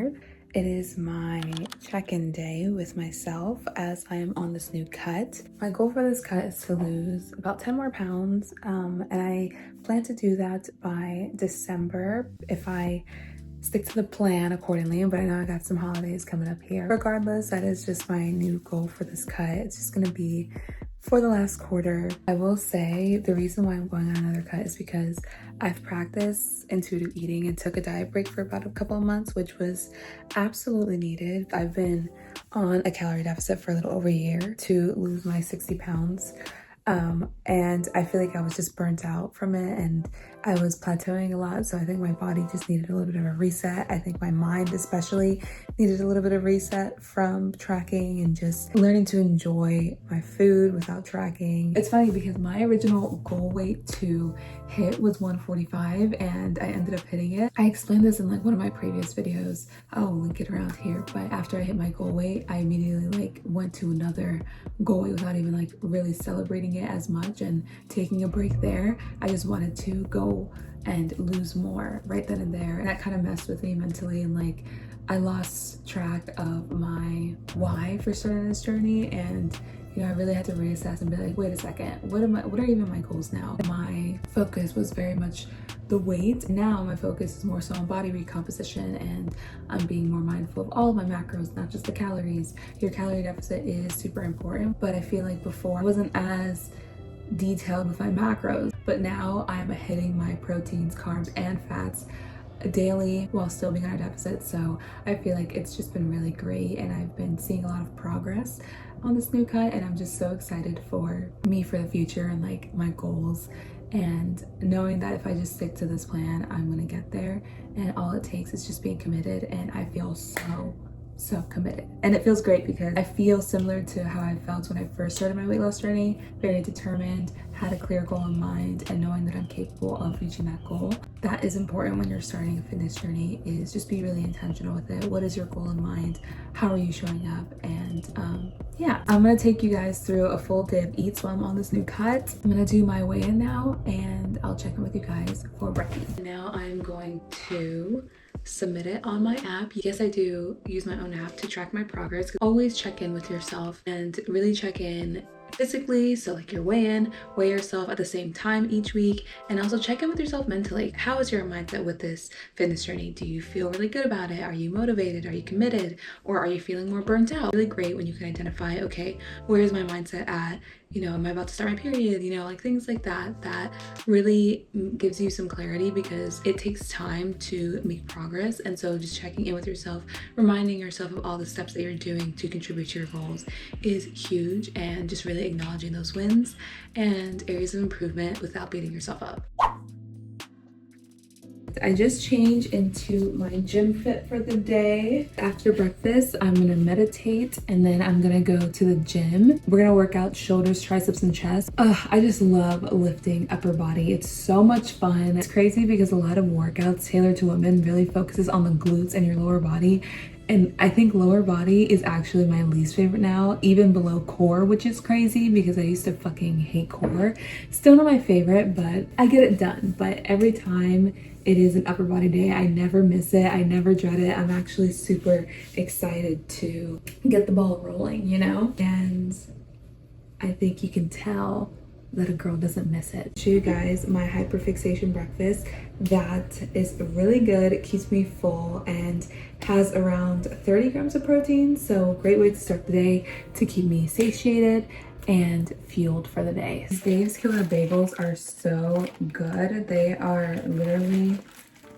25. It is my check-in day with myself as I am on this new cut. My goal for this cut is to lose about 10 more pounds, and I plan to do that by December if I stick to the plan accordingly, but I know I got some holidays coming up here. Regardless, that is just my new goal for this cut. It's just gonna be for the last quarter. I will say the reason why I'm going on another cut is because I've practiced intuitive eating and took a diet break for about a couple of months, which was absolutely needed. I've been on a calorie deficit for a little over a year to lose my 60 pounds. And I feel like I was just burnt out from it and I was plateauing a lot. So I think my body just needed a little bit of a reset. I think my mind especially needed a little bit of reset from tracking and just learning to enjoy my food without tracking. It's funny because my original goal weight to hit was 145 and I ended up hitting it. I explained this in like one of my previous videos. I'll link it around here. But after I hit my goal weight, I immediately went to another goal weight without even really celebrating it as much and taking a break there. I just wanted to go and lose more right then and there, and that kind of messed with me mentally, and I lost track of my why for starting this journey. And I really had to reassess and be like, wait a second, what are even my goals now? My focus was very much the weight. Now my focus is more so on body recomposition, and I'm being more mindful of all of my macros, not just the calories. Your calorie deficit is super important, but I feel like before I wasn't as detailed with my macros, but now I'm hitting my proteins, carbs, and fats daily while still being on a deficit. So I feel like it's just been really great, and I've been seeing a lot of progress on this new cut, and I'm just so excited for me for the future and my goals, and knowing that if I just stick to this plan, I'm gonna get there. And all it takes is just being committed, and I feel so committed. And it feels great because I feel similar to how I felt when I first started my weight loss journey, very determined, had a clear goal in mind, and knowing that I'm capable of reaching that goal. That is important when you're starting a fitness journey, is just be really intentional with it. What is your goal in mind? How are you showing up? And yeah, I'm gonna take you guys through a full day of eats while I'm on this new cut. I'm gonna do my weigh-in now, and I'll check in with you guys for breakfast. Now I'm going to submit it on my app. Yes, I do use my own app to track my progress. Always check in with yourself and really check in physically, so your weigh-in, weigh yourself at the same time each week, and also check in with yourself mentally. How is your mindset with this fitness journey? Do you feel really good about it? Are you motivated? Are you committed? Or are you feeling more burnt out? Really great when you can identify, okay, where is my mindset at? Am I about to start my period? Things like that. That really gives you some clarity, because it takes time to make progress. And so just checking in with yourself, reminding yourself of all the steps that you're doing to contribute to your goals is huge, and just really acknowledging those wins and areas of improvement without beating yourself up. I just changed into my gym fit for the day. After breakfast, I'm gonna meditate, and then I'm gonna go to the gym. We're gonna work out shoulders, triceps, and chest. I just love lifting upper body. It's so much fun. It's crazy because a lot of workouts tailored to women really focuses on the glutes and your lower body. And I think lower body is actually my least favorite now, even below core, which is crazy because I used to fucking hate core. Still not my favorite, but I get it done. But every time it is an upper body day, I never miss it. I never dread it. I'm actually super excited to get the ball rolling, And I think you can tell that a girl doesn't miss it. Show you guys my hyperfixation breakfast. That is really good. It keeps me full and has around 30 grams of protein. So great way to start the day to keep me satiated and fueled for the day. Dave's Killer Bagels are so good. They are literally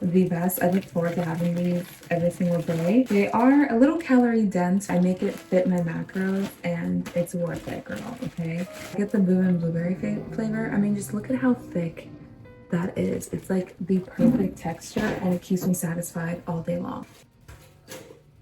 the best. I look forward to having these every single day. They are a little calorie dense. I make it fit my macros, and it's worth it, girl, okay? I get the boom and blueberry flavor. I mean, just look at how thick that is. It's the perfect texture, and it keeps me satisfied all day long.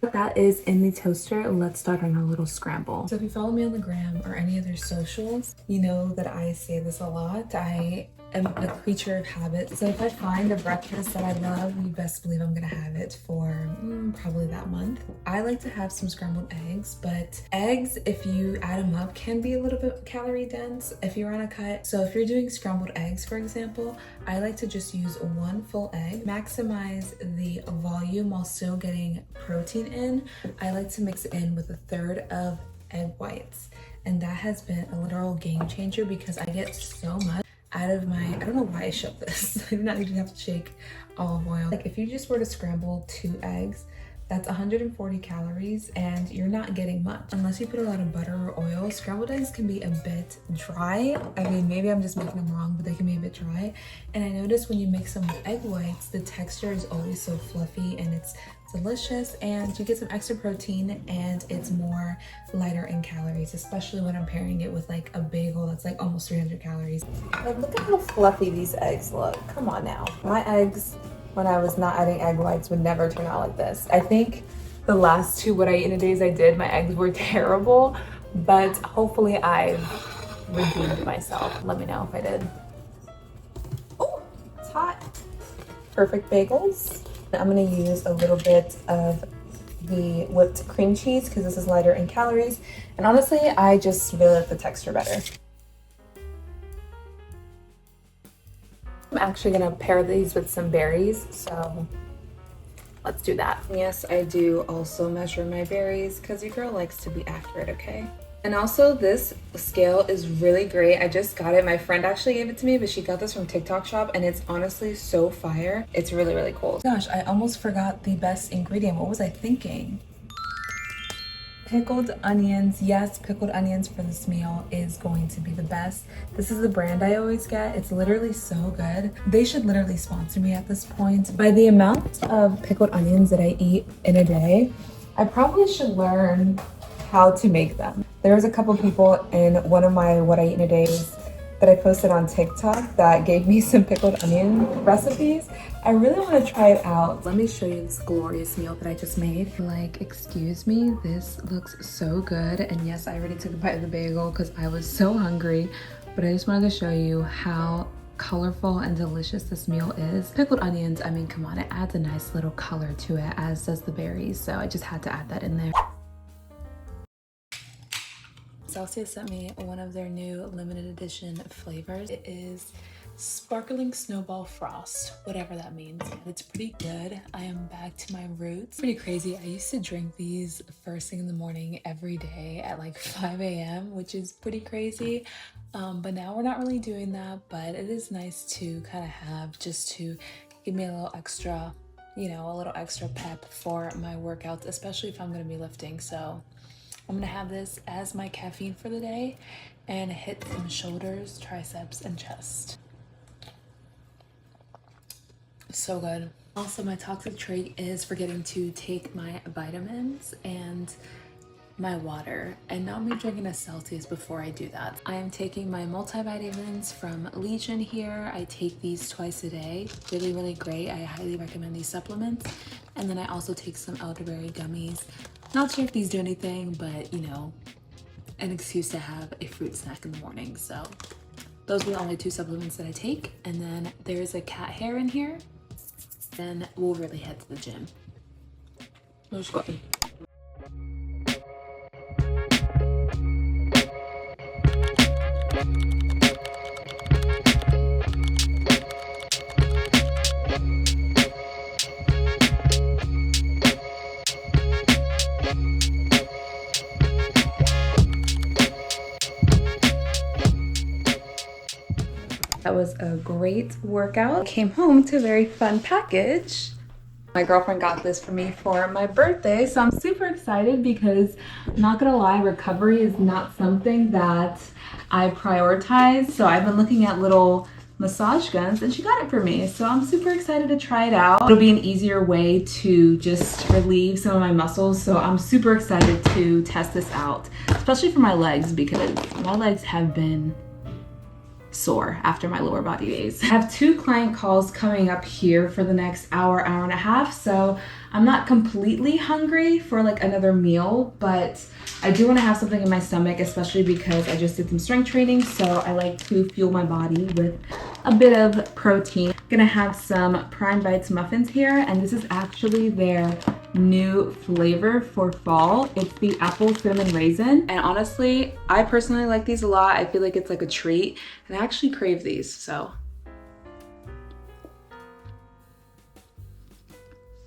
That is in the toaster. Let's start on a little scramble. So if you follow me on the gram or any other socials, you know that I say this a lot. I am a creature of habit. So if I find a breakfast that I love, you best believe I'm gonna have it for probably that month. I like to have some scrambled eggs, but eggs, if you add them up, can be a little bit calorie dense if you're on a cut. So if you're doing scrambled eggs, for example, I like to just use one full egg, maximize the volume while still getting protein in. I like to mix it in with 1/3 of egg whites. And that has been a literal game changer because I get so much out of my, I don't know why I shook this. I do not even have to shake olive oil. Like if you just were to scramble 2 eggs, that's 140 calories and you're not getting much. Unless you put a lot of butter or oil, scrambled eggs can be a bit dry. I mean, maybe I'm just making them wrong, but they can be a bit dry. And I noticed when you mix them with egg whites, the texture is always so fluffy and it's delicious, and you get some extra protein and it's more lighter in calories, especially when I'm pairing it with like a bagel that's like almost 300 calories. But look at how fluffy these eggs look. Come on now. My eggs, when I was not adding egg whites, would never turn out like this. I think the last 2 What I Eat in a Days I did, my eggs were terrible, but hopefully I've redeemed myself. Let me know if I did. Oh, it's hot. Perfect bagels. I'm gonna use a little bit of the whipped cream cheese because this is lighter in calories. And honestly, I just really like the texture better. I'm actually gonna pair these with some berries, so let's do that. Yes, I do also measure my berries because your girl likes to be accurate, okay? And also this scale is really great. I just got it. My friend actually gave it to me, but she got this from TikTok shop and it's honestly so fire. It's really, really cool. Gosh, I almost forgot the best ingredient. What was I thinking? Pickled onions. Yes, pickled onions for this meal is going to be the best. This is the brand I always get. It's literally so good. They should literally sponsor me at this point. By the amount of pickled onions that I eat in a day, I probably should learn how to make them. There was a couple people in one of my What I Eat in a Days that I posted on TikTok that gave me some pickled onion recipes. I really want to try it out. Let me show you this glorious meal that I just made. Like, excuse me, this looks so good. And yes, I already took a bite of the bagel because I was so hungry, but I just wanted to show you how colorful and delicious this meal is. Pickled onions, I mean, come on, it adds a nice little color to it, as does the berries. So I just had to add that in there. Celsius sent me one of their new limited edition flavors. It is sparkling snowball frost, whatever that means. It's pretty good. I am back to my roots. Pretty crazy. I used to drink these first thing in the morning every day at like 5 a.m., which is pretty crazy. But now we're not really doing that, but it is nice to kind of have just to give me a little extra, you know, a little extra pep for my workouts, especially if I'm going to be lifting. So I'm gonna have this as my caffeine for the day and hit some shoulders, triceps, and chest. So good. Also, my toxic trait is forgetting to take my vitamins and my water, and not me drinking a Celsius before I do that. I am taking my multivitamins from Legion here. I take these twice a day. Really, really great. I highly recommend these supplements. And then I also take some elderberry gummies. Not sure if these do anything, but you know, an excuse to have a fruit snack in the morning. So those are the only 2 supplements that I take. And then there's a cat hair in here. Then we'll really head to the gym. Let's go. That was a great workout. Came home to a very fun package. My girlfriend got this for me for my birthday, so I'm super excited because I'm not gonna lie, recovery is not something that I prioritize. So I've been looking at little massage guns and she got it for me. So I'm super excited to try it out. It'll be an easier way to just relieve some of my muscles. So I'm super excited to test this out, especially for my legs because my legs have been sore after my lower body days. I have 2 client calls coming up here for the next hour, hour and a half, so I'm not completely hungry for like another meal, but I do want to have something in my stomach, especially because I just did some strength training, so I like to fuel my body with a bit of protein. I'm gonna have some Prime Bites muffins here, and this is actually their new flavor for fall. It's the apple cinnamon raisin, and honestly, I personally like these a lot. I feel like it's like a treat, and I actually crave these, so.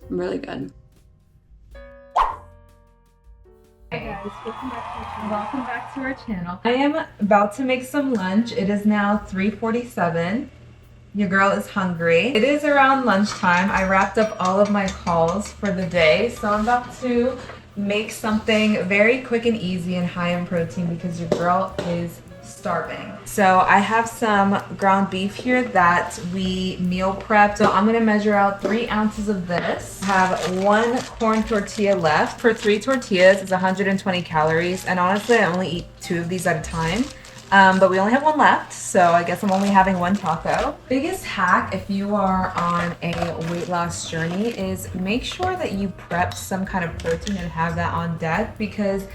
Really good. Hey guys, welcome back to our channel. I am about to make some lunch. It is now 3:47. Your girl is hungry. It is around lunchtime. I wrapped up all of my calls for the day, so I'm about to make something very quick and easy and high in protein because your girl is starving. So I have some ground beef here that we meal prepped. So I'm gonna measure out 3 ounces of this. I have 1 corn tortilla left. For 3 tortillas, it's 120 calories. And honestly, I only eat 2 of these at a time. But we only have 1 left, so I guess I'm only having 1 taco. Biggest hack if you are on a weight loss journey is make sure that you prep some kind of protein and have that on deck, because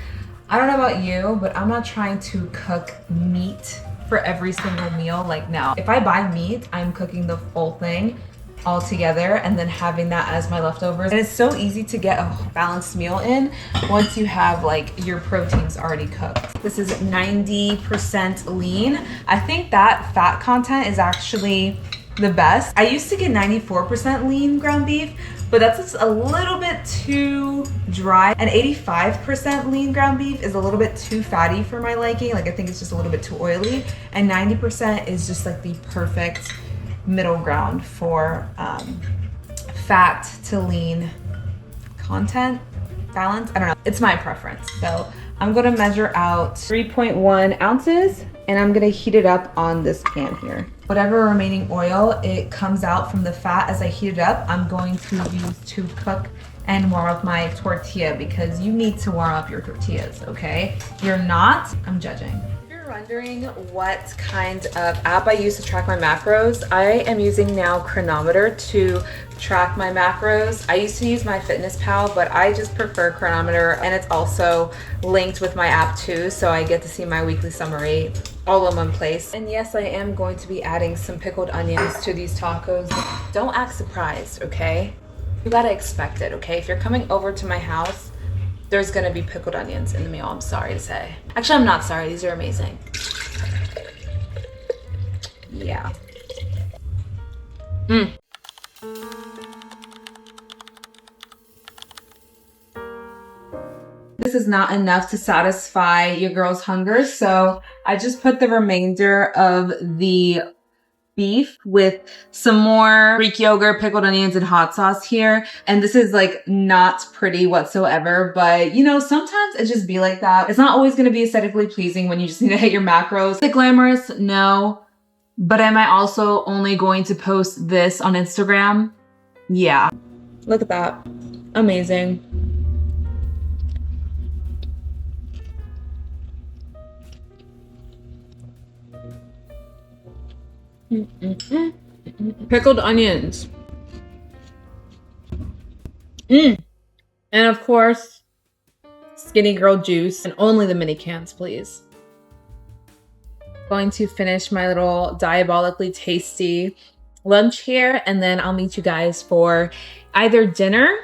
I don't know about you, but I'm not trying to cook meat for every single meal. Like, no. If I buy meat, I'm cooking the full thing all together and then having that as my leftovers. And it's so easy to get a balanced meal in once you have like your proteins already cooked. This is 90% lean. I think that fat content is actually the best. I used to get 94% lean ground beef, but that's just a little bit too dry. And 85% lean ground beef is a little bit too fatty for my liking. Like, I think it's just a little bit too oily. And 90% is just like the perfect middle ground for fat to lean content balance. I don't know, it's my preference. So I'm gonna measure out 3.1 ounces and I'm gonna heat it up on this pan here. Whatever remaining oil it comes out from the fat as I heat it up, I'm going to use to cook and warm up my tortilla, because you need to warm up your tortillas, okay? If you're not, I'm judging. Wondering what kind of app I use to track my macros, I am using now Chronometer to track my macros. I used to use MyFitnessPal, but I just prefer Chronometer, and it's also linked with my app too, so I get to see my weekly summary all in one place. And yes, I am going to be adding some pickled onions to these tacos. Don't act surprised, okay? You gotta expect it, okay? If you're coming over to my house, there's gonna be pickled onions in the meal, I'm sorry to say. Actually, I'm not sorry, these are amazing. Yeah. This is not enough to satisfy your girl's hunger, so I just put the remainder of the beef with some more Greek yogurt, pickled onions, and hot sauce here. And this is like not pretty whatsoever, but you know, sometimes it just be like that. It's not always gonna be aesthetically pleasing when you just need to hit your macros. Is it glamorous? No. But am I also only going to post this on Instagram? Yeah. Look at that. Amazing. Pickled onions. And of course, skinny girl juice, and only the mini cans, please. Going to finish my little diabolically tasty lunch here, and then I'll meet you guys for either dinner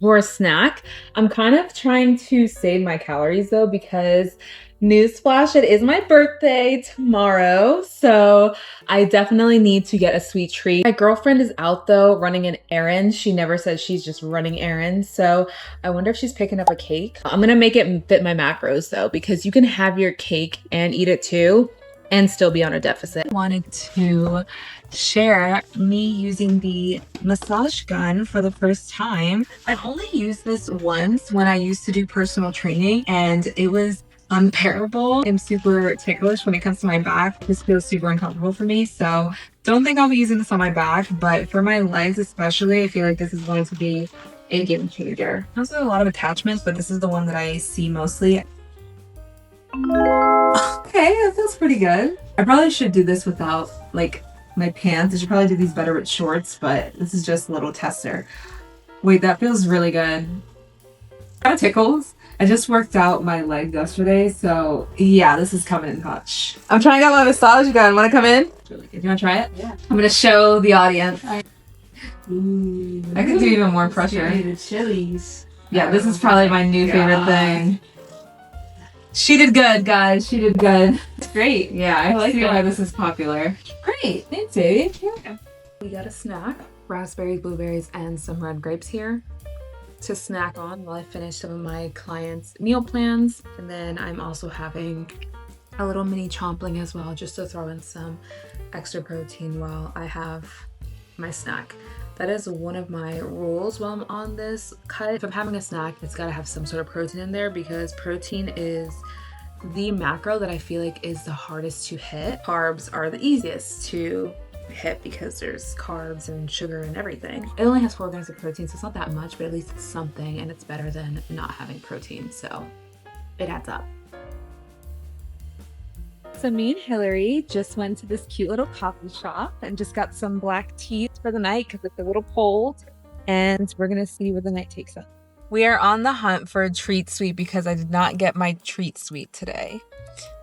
or a snack. I'm kind of trying to save my calories though, because newsflash, it is my birthday tomorrow, so I definitely need to get a sweet treat. My girlfriend is out though running an errand. She never says she's just running errands, so I wonder if she's picking up a cake. I'm gonna make it fit my macros though, because you can have your cake and eat it too and still be on a deficit. I wanted to share me using the massage gun for the first time. I've only used this once when I used to do personal training, and it was unbearable. I'm super ticklish when it comes to my back. This feels super uncomfortable for me, so don't think I'll be using this on my back, but for my legs especially, I feel like this is going to be a game changer. Also a lot of attachments, but this is the one that I see mostly. Okay, that feels pretty good. I probably should do this without like my pants. I should probably do these better with shorts, but this is just a little tester. Wait, that feels really good. Kind of tickles. I just worked out my leg yesterday, so yeah, this is coming in clutch. I'm trying out my massage gun. Want to come in? Really good. You want to try it? Yeah. I'm gonna show the audience. Ooh, I could do even more pressure. The chilies. Yeah, this is probably my new favorite thing. She did good, guys. She did good. It's great. Yeah, I like see why this is popular. Great. Thanks, baby. Yeah. We got a snack. Raspberries, blueberries, and some red grapes here to snack on while I finish some of my clients' meal plans. And then I'm also having a little mini chompling as well, just to throw in some extra protein while I have my snack. That is one of my rules while I'm on this cut. If I'm having a snack, it's gotta have some sort of protein in there because protein is the macro that I feel like is the hardest to hit. Carbs are the easiest to hit because there's carbs and sugar and everything. It only has 4 grams of protein, so it's not that much, but at least it's something, and it's better than not having protein, so it adds up. So me and Hillary just went to this cute little coffee shop and just got some black tea for the night because it's a little cold, and we're gonna see where the night takes us. We are on the hunt for a treat sweet because I did not get my treat sweet today.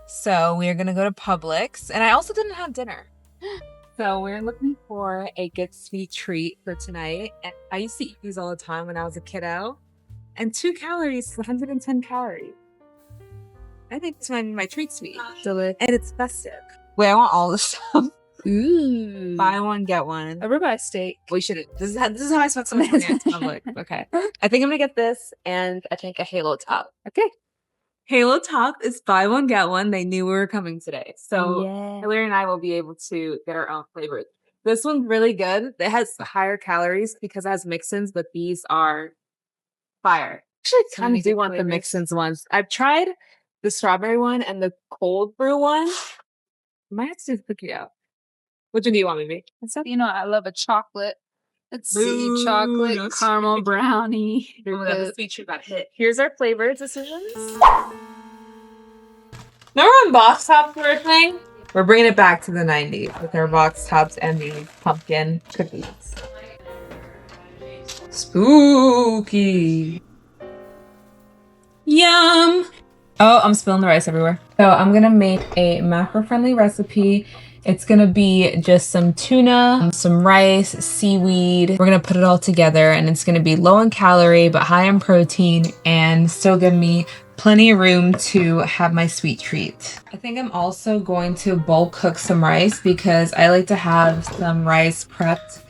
So we are gonna go to Publix, and I also didn't have dinner. So we're looking for a good sweet treat for tonight. And I used to eat these all the time when I was a kiddo. And 2 calories is 110 calories. I think it's my treat sweet. And it's festive. Wait, I want all this stuff. Ooh. Buy one, get one. A ribeye steak. We should. This is how I spent some money at Publix. Okay. I think I'm gonna get this, and I think a Halo top. Okay. Halo top is buy one, get one. They knew we were coming today. So Hillary and I will be able to get our own flavors. This one's really good. It has higher calories because it has mix-ins, but these are fire. Actually, I kind of do want the mix-ins ones. I've tried the strawberry one and the cold brew one. Might have to pick it out. Which one do you want, baby? You know, I love a chocolate. Let's see, chocolate, caramel brownie. The sweet treat got hit. Here's our flavor decisions. Remember when box tops were a thing? We're bringing it back to the 90s with our box tops and the pumpkin cookies. Spooky. Yum. Oh, I'm spilling the rice everywhere. So I'm gonna make a macro-friendly recipe. It's gonna be just some tuna, some rice, seaweed. We're gonna put it all together, and it's gonna be low in calorie but high in protein and still give me plenty of room to have my sweet treat. I think I'm also going to bulk cook some rice because I like to have some rice prepped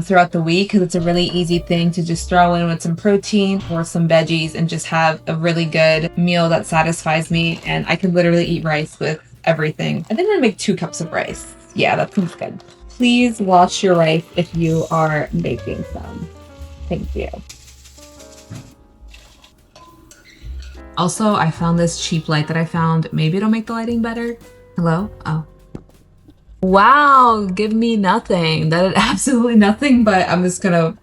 throughout the week because it's a really easy thing to just throw in with some protein or some veggies and just have a really good meal that satisfies me. And I could literally eat rice with everything. I think I'm gonna make 2 cups of rice. Yeah, that seems good. Please wash your rice if you are making some. Thank you. Also, I found this cheap light that I found. Maybe it'll make the lighting better. Hello? Oh. Wow, give me nothing. That is absolutely nothing, but I'm just gonna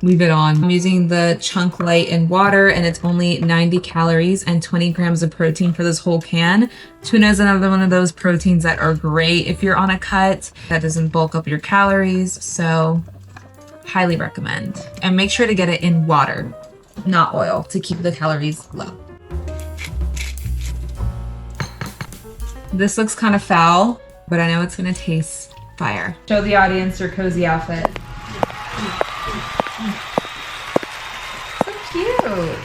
leave it on. I'm using the chunk light in water, and it's only 90 calories and 20 grams of protein for this whole can. Tuna is another one of those proteins that are great if you're on a cut. That doesn't bulk up your calories, so highly recommend. And make sure to get it in water, not oil, to keep the calories low. This looks kind of foul, but I know it's gonna taste fire. Show the audience your cozy outfit. So cute.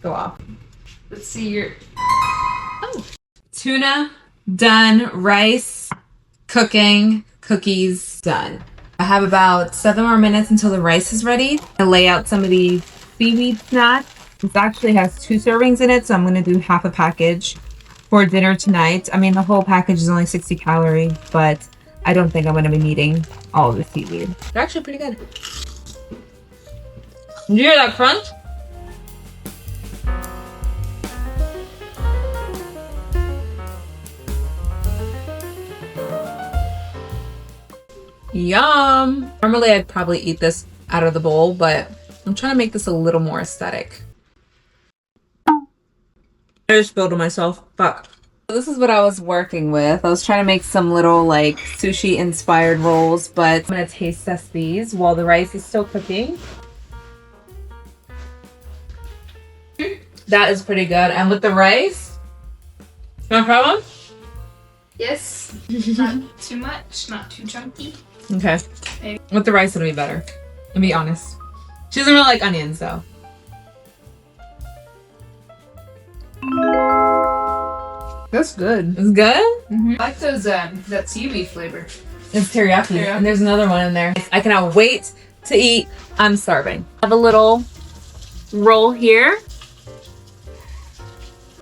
Go off. Let's see your, oh. Tuna, done. Rice, cooking, cookies, done. I have about 7 more minutes until the rice is ready. I lay out some of these seaweed snacks. This actually has 2 servings in it, so I'm gonna do half a package for dinner tonight. I mean, the whole package is only 60 calories, but I don't think I'm gonna be needing all of the seaweed. They're actually pretty good. Did you hear that crunch? Yum! Normally I'd probably eat this out of the bowl, but I'm trying to make this a little more aesthetic. I just spilled on myself. Fuck. So this is what I was working with. I was trying to make some little like sushi inspired rolls, but I'm gonna taste test these while the rice is still cooking. That is pretty good. And with the rice, you want to try one? Yes. Not too much, not too chunky. Okay. Maybe. With the rice, it'll be better. To be honest. She doesn't really like onions, though. That's good. It's good? I like those, that seaweed flavor. It's teriyaki. Yeah. And there's another one in there. I cannot wait to eat. I'm starving. I have a little roll here.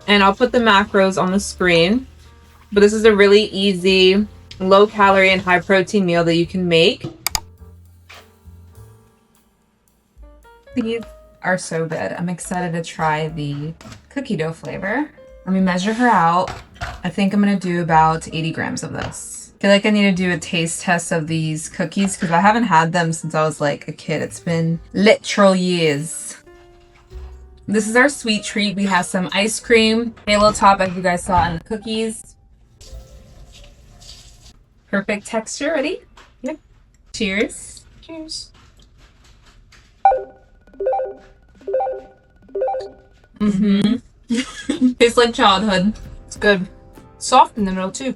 And I'll put the macros on the screen. But this is a really easy, low calorie and high protein meal that you can make. These are so good. I'm excited to try the cookie dough flavor. Let me measure her out. I think I'm gonna do about 80 grams of this. I feel like I need to do a taste test of these cookies because I haven't had them since I was like a kid. It's been literal years. This is our sweet treat. We have some ice cream, halo top as you guys saw in the cookies. Perfect texture. Ready? Yep. Cheers. Cheers. Tastes like childhood. It's good. Soft in the middle too.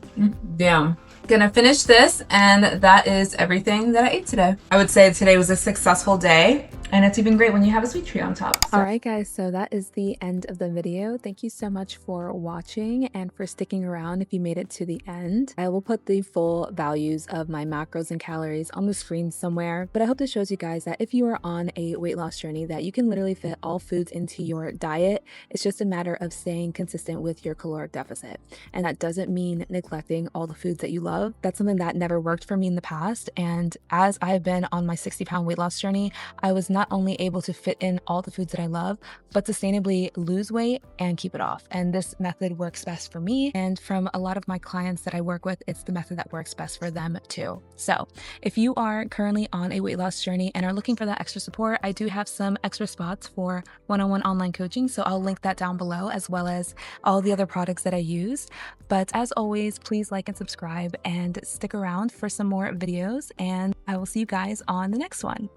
Damn. Gonna finish this, and that is everything that I ate today. I would say today was a successful day, and it's even great when you have a sweet treat on top. So. All right, guys, so that is the end of the video. Thank you so much for watching and for sticking around if you made it to the end. I will put the full values of my macros and calories on the screen somewhere, but I hope this shows you guys that if you are on a weight loss journey, that you can literally fit all foods into your diet. It's just a matter of staying consistent with your caloric deficit. And that doesn't mean neglecting all the foods that you love. That's something that never worked for me in the past. And as I've been on my 60-pound weight loss journey, I was not only able to fit in all the foods that I love, but sustainably lose weight and keep it off. And this method works best for me. And from a lot of my clients that I work with, it's the method that works best for them too. So if you are currently on a weight loss journey and are looking for that extra support, I do have some extra spots for one-on-one online coaching. So I'll link that down below, as well as all the other products that I used. But as always, please like and subscribe and stick around for some more videos. And I will see you guys on the next one.